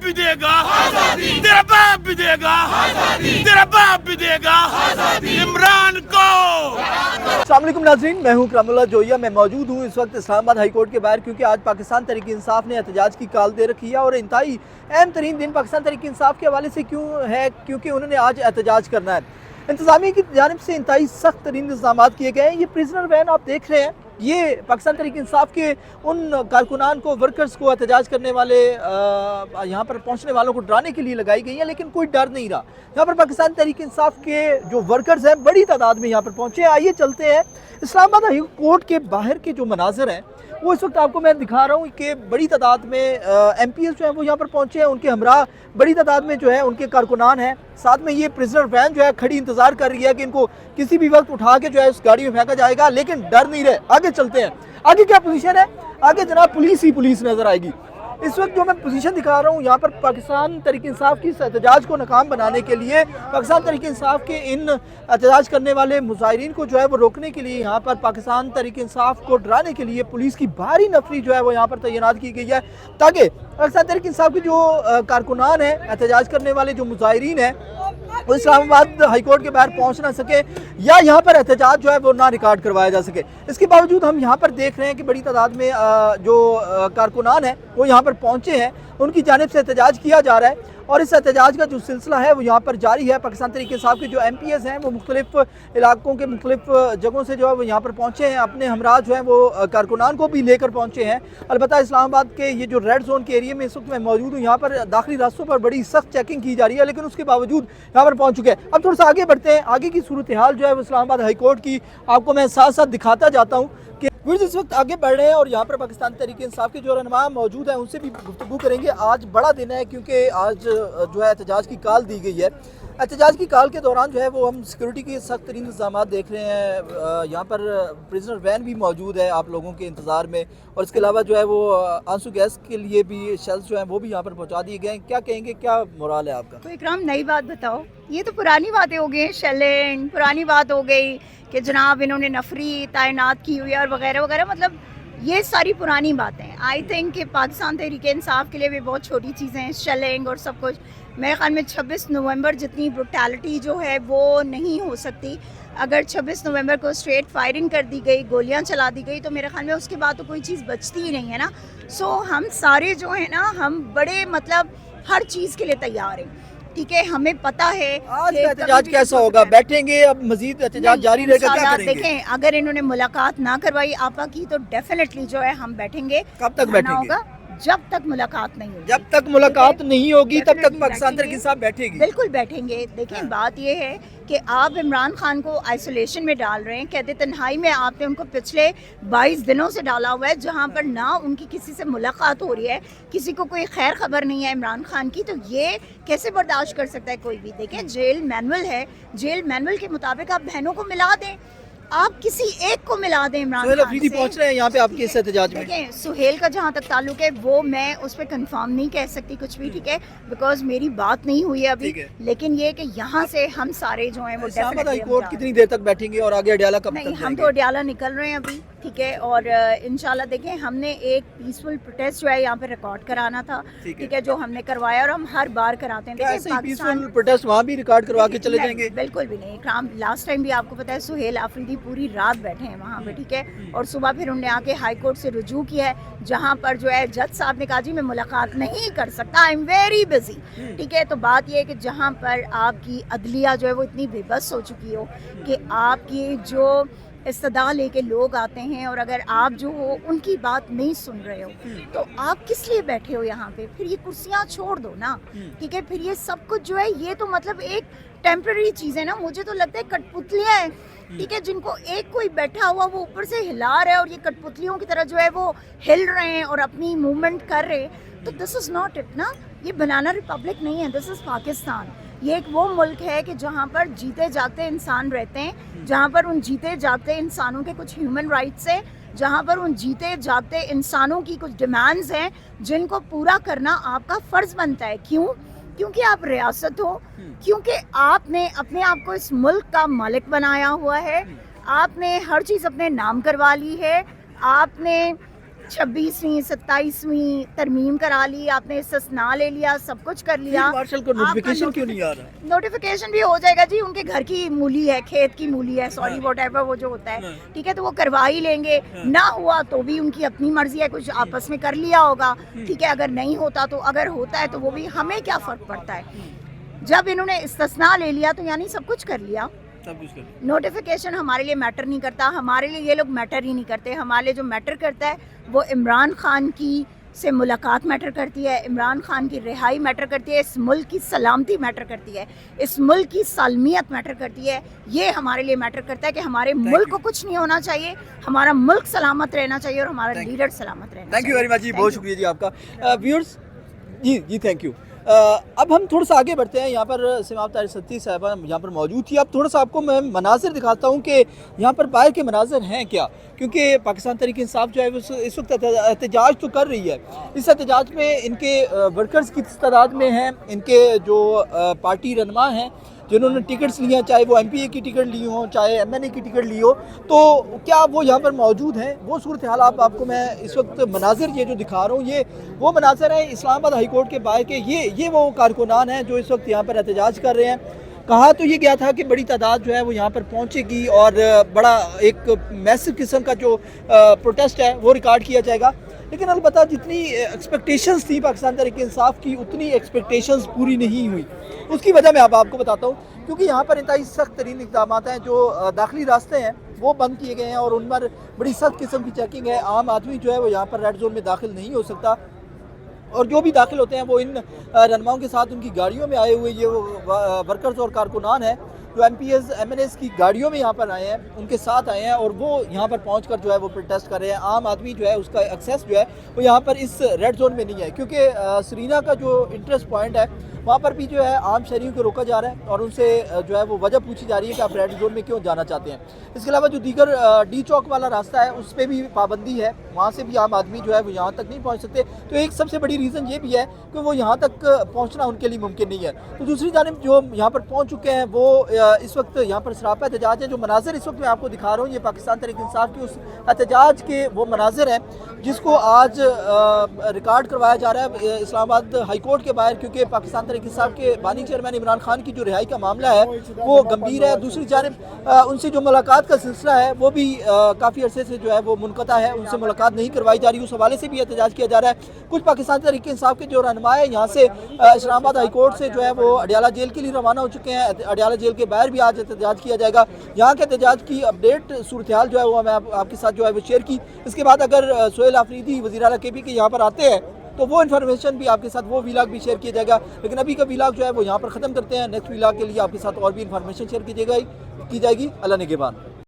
भी देगा, तेरा बाप भी देगा, तेरा बाप भी देगा इमरान को। अस्सलाम वालेकुम नाज़रीन, मैं हूं करामुल्लाह जोया। मैं मौजूद हूं इस वक्त इस्लामाबाद हाई कोर्ट के बाहर, क्योंकि आज पाकिस्तान तहरीक इंसाफ ने एहतजाज की कॉल दे रखी है। और इंतहाई अहम तरीन दिन पाकिस्तान तहरीक इंसाफ के हवाले से क्यों है, क्योंकि उन्होंने आज एहतजाज करना है। इंतज़ामिया की जानिब से इंतहाई सख्त तरीन इंतजाम किए गए हैं। ये प्रिजनर वैन आप देख रहे हैं, ये पाकिस्तान तहरीक इंसाफ के उन कारकुनान को, वर्कर्स को, एहतजाज करने वाले यहाँ पर पहुँचने वालों को डराने के लिए लगाई गई है, लेकिन कोई डर नहीं रहा। यहाँ पर पाकिस्तान तहरीक इंसाफ के जो वर्कर्स हैं बड़ी तादाद में यहाँ पर पहुँचे हैं। आइए चलते हैं इस्लामाबाद हाई कोर्ट के बाहर के जो मनाजर हैं वो इस वक्त आपको मैं दिखा रहा हूँ कि बड़ी तादाद में MPs जो हैं वो यहाँ पर पहुँचे हैं। उनके हमरा बड़ी तादाद में जो है उनके कारकुनान हैं। साथ में ये प्रिजनर वैन जो है खड़ी इंतज़ार कर रही है कि इनको किसी भी वक्त उठा के जो है उस गाड़ी में फेंका जाएगा, लेकिन डर नहीं रहे। आगे चलते हैं। आगे क्या पोजीशन है? आगे जनाब पुलिस ही पुलिस नज़र आएगी। इस वक्त जो मैं पोजीशन दिखा रहा हूँ, यहाँ पर पाकिस्तान तहरीक इंसाफ की इस एहतजाज को नाकाम बनाने के लिए, पाकिस्तान तहरीक इंसाफ के इन एहतजाज करने वाले मुजाहिरीन को जो है वो रोकने के लिए, यहाँ पर पाकिस्तान तहरीक इंसाफ को डराने के लिए पुलिस की भारी नफरी जो है वो यहाँ पर तैनात की गई है, ताकि पाकिस्तान तहरीक इंसाफ के जो कारकुनान हैं, एहतजाज करने वाले जो मुजाहिरीन हैं, वो इस्लामाबाद हाई कोर्ट के बाहर पहुंच ना सके या यहाँ पर एहतजाज जो है वो ना रिकॉर्ड करवाया जा सके। इसके बावजूद हम यहाँ पर देख रहे हैं कि बड़ी तादाद में जो कारकुनान हैं वो यहाँ पर पहुँचे हैं, उनकी जानिब से एहतजाज किया जा रहा है। और इस एहतजाज का जो सिलसिला है वो यहाँ पर जारी है। पाकिस्तान तहरीक इंसाफ के जो MPs हैं वो मुख्तलिफ इलाकों के मुख्तलिफ जगहों से जो है वो यहाँ पर पहुँचे हैं, अपने हमरा जो हैं वो कारकुनान को भी लेकर पहुँचे हैं। अलबत्ता इस्लामाबाद के ये जो रेड जोन के एरिया में इस वक्त मैं मौजूद हूँ, यहाँ पर दाखिली रास्तों पर बड़ी सख्त चेकिंग की जा रही है, लेकिन उसके बावजूद यहाँ पर पहुँच चुके हैं। अब थोड़ा सा आगे बढ़ते हैं। आगे की सूरत हाल जो है वो इस्लामाबाद हाई कोर्ट की आपको मैं साथ साथ दिखाता जाता हूँ कि इस वक्त आगे बढ़ रहे हैं। और यहाँ पर पाकिस्तान तहरीक इंसाफ के जो रहनुमा मौजूद हैं उनसे भी गुफ्तगू करेंगे। आज बड़ा दिन है, क्योंकि आज जो है एहतजाज की कॉल दी गई है। एहतजाज की कॉल के दौरान जो है वो हम सिक्योरिटी के सख्त तरीन इंतजाम देख रहे हैं। यहाँ पर प्रिजनर वैन भी मौजूद है आप लोगों के इंतज़ार में, और इसके अलावा जो है वो आंसू गैस के लिए भी शेल्स जो हैं वो भी यहाँ पर पहुँचा दिए गए हैं। क्या कहेंगे, क्या मोराल है आपका? तो इकराम नई बात बताओ, ये तो पुरानी बातें हो गई, शेलिंग पुरानी बात हो गई कि जनाब इन्होंने नफरी तैनात की हुई है और वगैरह वगैरह, मतलब ये सारी पुरानी बातें। आई थिंक कि पाकिस्तान तहरीक इंसाफ के लिए भी बहुत छोटी चीज़ें हैं, शेलिंग और सब कुछ। मेरे ख्याल में 26 नवंबर जितनी ब्रुटैलिटी जो है वो नहीं हो सकती। अगर 26 नवंबर को स्ट्रेट फायरिंग कर दी गई, गोलियां चला दी गई, तो मेरे ख्याल में उसके बाद तो कोई चीज़ बचती ही नहीं है ना। सो हम सारे जो है ना, हम बड़े मतलब हर चीज़ के लिए तैयार हैं। ठीक है, हमें पता है आज का एहतजाज कैसा होगा, बैठेंगे, अब मजीद एहतजाज जारी रहेगा, क्या करेंगे? देखें, अगर इन्होंने मुलाकात ना करवाई आपा की, तो डेफिनेटली जो है हम बैठेंगे। कब तक बैठेंगे? जब तक मुलाकात नहीं होगी। जब तक मुलाकात नहीं होगी तब तक पाकिस्तान तहरीक इंसाफ बैठेगी। बिल्कुल बैठेंगे। देखें, बात ये है कि आप इमरान खान को आइसोलेशन में डाल रहे हैं, कहते तन्हाई में आपने उनको पिछले 22 दिनों से डाला हुआ है, जहां पर ना उनकी किसी से मुलाकात हो रही है, किसी को कोई खैर खबर नहीं है इमरान खान की। तो ये कैसे बर्दाश्त कर सकता है कोई भी? देखें, जेल मैनुअल है, जेल मैनुअल के मुताबिक आप बहनों को मिला दें, आप किसी एक को मिला दें इमरान खान से। पहुंच रहे हैं यहाँ पे आपके इस एहतजाज में। देखिए, सुहेल का जहाँ तक ताल्लुक है वो मैं उस पर कंफर्म नहीं कह सकती कुछ भी, ठीक है, बिकॉज मेरी बात नहीं हुई है अभी। लेकिन ये कि यहाँ से हम सारे जो हैं वो हाई कोर्ट कितनी देर तक बैठेंगे और आगे अडियाला कब नहीं, तक? हम तो अडियाला निकल रहे हैं अभी, ठीक है। और इंशाल्लाह देखें, हमने एक पीसफुल प्रोटेस्ट जो है यहाँ पे रिकॉर्ड कराना था, ठीक है, जो हमने करवाया और हम हर बार कराते हैं। देखिए, पीसफुल प्रोटेस्ट वहाँ भी रिकॉर्ड करवा के चले जाएंगे? बिल्कुल भी नहीं इकराम, लास्ट टाइम भी आपको पता है सुहेल आफरीदी पूरी रात बैठे हैं वहाँ पे, ठीक है, और सुबह फिर उन्होंने आके हाई कोर्ट से रुजू किया है, जहाँ पर जो है जज साहब ने कहा जी मैं मुलाकात नहीं कर सकता, आई एम वेरी बिजी, ठीक है। तो बात ये है कि जहाँ पर आपकी अदलिया जो है वो इतनी बेबस हो चुकी हो कि आपकी जो इस्तदा लेके लोग आते हैं और अगर आप जो हो उनकी बात नहीं सुन रहे हो, तो आप किस लिए बैठे हो यहाँ पे? फिर ये कुर्सियाँ छोड़ दो ना, ठीक है। फिर ये सब कुछ जो है ये तो मतलब एक टेम्पररी चीज़ है ना। मुझे तो लगता है कठपुतलियाँ हैं, ठीक है, जिनको एक कोई बैठा हुआ वो ऊपर से हिला रहा है और ये कठपुतलियों की तरह जो है वो हिल रहे हैं और अपनी मूवमेंट कर रहे हैं। तो दिस इज़ नॉट इट ना, ये बनाना रिपब्लिक नहीं है, दिस इज़ पाकिस्तान। ये एक वो मुल्क है कि जहाँ पर जीते जागते इंसान रहते हैं, जहाँ पर उन जीते जागते इंसानों के कुछ ह्यूमन राइट्स हैं, जहाँ पर उन जीते जागते इंसानों की कुछ डिमांड्स हैं जिनको पूरा करना आपका फ़र्ज़ बनता है। क्यों? क्योंकि आप रियासत हो, क्योंकि आपने अपने आप को इस मुल्क का मालिक बनाया हुआ है, आपने हर चीज़ अपने नाम करवा ली है, आपने 26वीं 27वीं तरमीम करा ली, आपने इस्तिस्ना ले लिया, सब कुछ कर लिया, मार्शल को नोटिफिकेशन क्यों नहीं आ रहा? नोटिफिकेशन भी हो जाएगा जी, उनके घर की मूली है, खेत की मूली है, सॉरी व्हाटएवर वो जो होता है, ठीक है, तो वो करवा ही लेंगे। ना हुआ तो भी उनकी अपनी मर्जी है, कुछ आपस में कर लिया होगा, ठीक है, अगर नहीं होता तो, अगर होता है तो वो भी, हमें क्या फर्क पड़ता है। जब इन्होंने इस्तिस्ना ले लिया तो यानी सब कुछ कर लिया। नोटिफिकेशन हमारे लिए मैटर नहीं करता, हमारे लिए ये लोग मैटर ही नहीं करते। हमारे लिए जो मैटर करता है वो इमरान खान की से मुलाकात मैटर करती है, इमरान खान की रिहाई मैटर करती है, इस मुल्क की सलामती मैटर करती है, इस मुल्क की सालमियत मैटर करती है। ये हमारे लिए मैटर करता है कि हमारे मुल्क को कुछ नहीं होना चाहिए, हमारा मुल्क सलामत रहना चाहिए और हमारा लीडर सलामत रहना चाहिए। थैंक यू वेरी मच जी, बहुत शुक्रिया जी आपका। व्यूअर्स जी थैंक यू। अब हम थोड़ा सा आगे बढ़ते हैं। यहाँ पर सिमाब तारिक सत्ती साहबा यहाँ पर मौजूद थी। अब थोड़ा सा आपको मैं मनाजिर दिखाता हूँ कि यहाँ पर बाहर के मनाजिर हैं क्या, क्योंकि पाकिस्तान तहरीक इंसाफ जो है वो इस वक्त एहतजाज तो कर रही है। इस एहतजाज में इनके वर्कर्स की तादाद में हैं, इनके जो पार्टी रहनुमा हैं जिन्होंने टिकट्स लिए हैं, चाहे वो MPA की टिकट ली हो, चाहे MNA की टिकट ली हो, तो क्या वो यहाँ पर मौजूद हैं? वो सूरत हाल आपको मैं इस वक्त मनाजिर ये जो दिखा रहा हूँ, ये वो मनाजिर हैं इस्लामाबाद हाई कोर्ट के बाहर के। ये वो कारकुनान हैं जो इस वक्त यहाँ पर एहतजाज कर रहे हैं। कहा तो ये गया था कि बड़ी तादाद जो है वो यहाँ पर पहुँचेगी और बड़ा एक मैसिव किस्म का जो प्रोटेस्ट है वो रिकॉर्ड किया जाएगा, लेकिन अलबत्ता जितनी एक्सपेक्टेशंस थी पाकिस्तान तहरीक इंसाफ की उतनी एक्सपेक्टेशंस पूरी नहीं हुई। उसकी वजह मैं अब आपको बताता हूँ, क्योंकि यहाँ पर इंतहाई सख्त तरीन इक़दाम हैं। जो दाखिली रास्ते हैं वो बंद किए गए हैं और उन पर बड़ी सख्त किस्म की चेकिंग है। आम आदमी जो है वो यहाँ पर रेड जोन में दाखिल नहीं हो सकता, और जो भी दाखिल होते हैं वो इन रहनुमाओं के साथ उनकी गाड़ियों में आए हुए ये वर्कर्स और कारकुनान हैं जो MPAs MNAs की गाड़ियों में यहाँ पर आए हैं, उनके साथ आए हैं और वो यहाँ पर पहुँचकर जो है वो प्रोटेस्ट कर रहे हैं। आम आदमी जो है उसका एक्सेस जो है वो यहाँ पर इस रेड जोन में नहीं है, क्योंकि सरीना का जो इंटरेस्ट पॉइंट है वहाँ पर भी जो है आम शहरियों को रोका जा रहा है और उनसे जो है वो वजह पूछी जा रही है कि आप रेड जोन में क्यों जाना चाहते हैं। इसके अलावा जो दीगर D चौक वाला रास्ता है उस पर भी पाबंदी है, वहाँ से भी आम आदमी जो है वो यहाँ तक नहीं पहुँच सकते। तो एक सबसे बड़ी रीज़न ये भी है कि वो यहाँ तक पहुँचना उनके लिए मुमकिन नहीं है। तो दूसरी जानिब जो यहाँ पर पहुँच चुके हैं वो इस वक्त यहाँ पर सरापा एहतजाज है। जो मनाजिर इस वक्त मैं आपको दिखा रहा हूँ ये पाकिस्तान तहरीक इंसाफ के उस एहतजाज के वो मनाजिर हैं जिसको आज रिकॉर्ड करवाया जा रहा है इस्लामाबाद हाई कोर्ट के बाहर, क्योंकि पाकिस्तान तहरीक इंसाफ के बानी चेयरमैन इमरान खान की जो रिहाई का मामला है वो गंभीर है। दूसरी जानिब उनसे जो मुलाकात का सिलसिला है वो भी काफ़ी अरसे से जो है वो मुनक़ता है, उनसे मुलाकात नहीं करवाई जा रही, उस हवाले से भी एहतजाज किया जा रहा है। कुछ पाकिस्तान तहरीक इंसाफ के जो रहनुमा है यहाँ से इस्लामाबाद हाई कोर्ट से जो है वो अडियाला जेल के लिए रवाना हो चुके हैं। अडियाला जेल के बाहर भी आज एहतजाज किया जाएगा। यहाँ के एहतजाज की अपडेट सूरत हाल जो है वो मैं आपके साथ जो है वो शेयर की। इसके बाद अगर सोहेल आफरीदी वज़ीर आला KP के यहाँ पर आते हैं तो वो इन्फॉर्मेशन भी आपके साथ, वो व्लॉग भी शेयर किया जाएगा। लेकिन अभी का व्लॉग जो है वो यहाँ पर ख़त्म करते हैं। नेक्स्ट व्लॉग के लिए आपके साथ और भी इन्फॉर्मेशन शेयर की जाएगी। अल्लाह निगहबान।